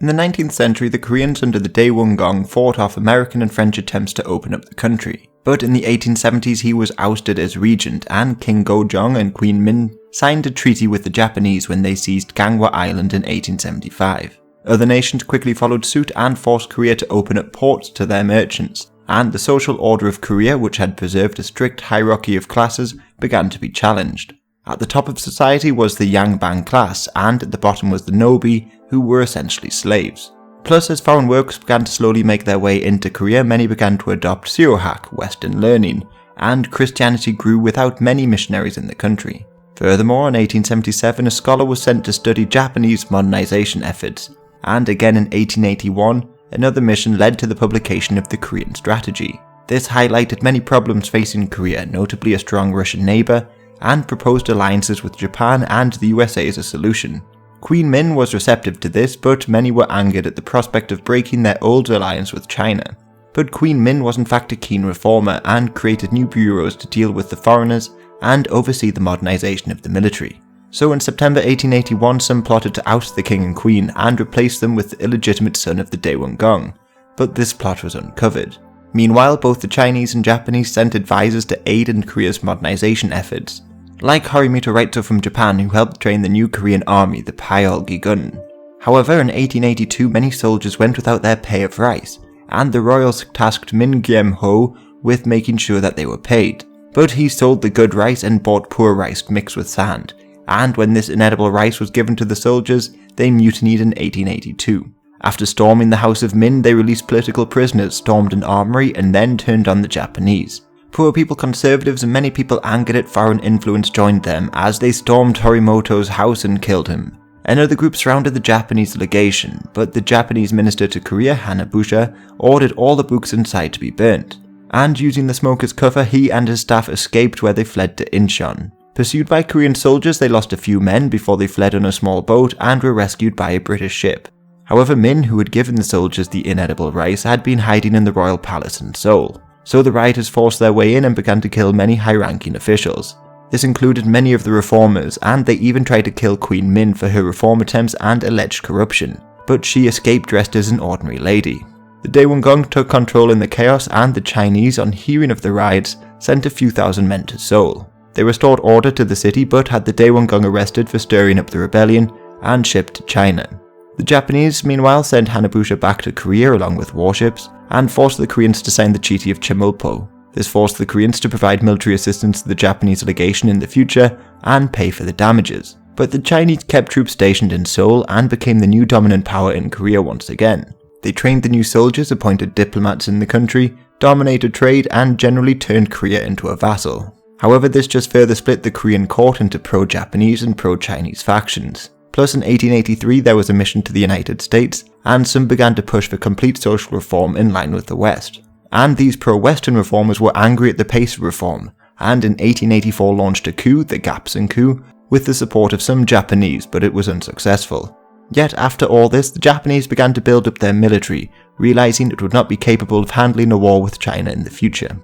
In the 19th century, the Koreans under the Daewoo-gong fought off American and French attempts to open up the country. But in the 1870s he was ousted as regent, and King Gojong and Queen Min signed a treaty with the Japanese when they seized Ganghwa Island in 1875. Other nations quickly followed suit and forced Korea to open up ports to their merchants, and the social order of Korea, which had preserved a strict hierarchy of classes, began to be challenged. At the top of society was the Yangbang class, and at the bottom was the Nobi, who were essentially slaves. Plus, as foreign workers began to slowly make their way into Korea, many began to adopt Seohak, Western learning, and Christianity grew without many missionaries in the country. Furthermore, in 1877 a scholar was sent to study Japanese modernization efforts, and again in 1881 another mission led to the publication of the Korean Strategy. This highlighted many problems facing Korea, notably a strong Russian neighbour, and proposed alliances with Japan and the USA as a solution. Queen Min was receptive to this, but many were angered at the prospect of breaking their old alliance with China. But Queen Min was in fact a keen reformer and created new bureaus to deal with the foreigners and oversee the modernization of the military. So in September 1881 some plotted to oust the king and queen and replace them with the illegitimate son of the Daewoo-gong, but this plot was uncovered. Meanwhile, both the Chinese and Japanese sent advisors to aid in Korea's modernization efforts, like Haruhito Raito from Japan, who helped train the new Korean army, the Pyeolgi-gun. However, in 1882 many soldiers went without their pay of rice, and the royals tasked Min Gyem-ho with making sure that they were paid. But he sold the good rice and bought poor rice mixed with sand, and when this inedible rice was given to the soldiers, they mutinied in 1882. After storming the House of Min, they released political prisoners, stormed an armory, and then turned on the Japanese. Poor people, conservatives, and many people angered at foreign influence joined them as they stormed Horimoto's house and killed him. Another group surrounded the Japanese legation, but the Japanese minister to Korea, Hanabusha, ordered all the books inside to be burnt. And using the smoke as cover, he and his staff escaped, where they fled to Incheon. Pursued by Korean soldiers, they lost a few men before they fled on a small boat and were rescued by a British ship. However, Min, who had given the soldiers the inedible rice, had been hiding in the royal palace in Seoul. So the rioters forced their way in and began to kill many high-ranking officials. This included many of the reformers, and they even tried to kill Queen Min for her reform attempts and alleged corruption, but she escaped dressed as an ordinary lady. The Daewoo-gong took control in the chaos, and the Chinese, on hearing of the riots, sent a few thousand men to Seoul. They restored order to the city, but had the Daewoo-gong arrested for stirring up the rebellion and shipped to China. The Japanese, meanwhile, sent Hanabusha back to Korea along with warships, and forced the Koreans to sign the Treaty of Chemulpo. This forced the Koreans to provide military assistance to the Japanese legation in the future and pay for the damages. But the Chinese kept troops stationed in Seoul and became the new dominant power in Korea once again. They trained the new soldiers, appointed diplomats in the country, dominated trade, and generally turned Korea into a vassal. However, this just further split the Korean court into pro-Japanese and pro-Chinese factions. Plus, in 1883 there was a mission to the United States, and some began to push for complete social reform in line with the West. And these pro-Western reformers were angry at the pace of reform, and in 1884 launched a coup, the Gapsun coup, with the support of some Japanese, but it was unsuccessful. Yet after all this, the Japanese began to build up their military, realizing it would not be capable of handling a war with China in the future.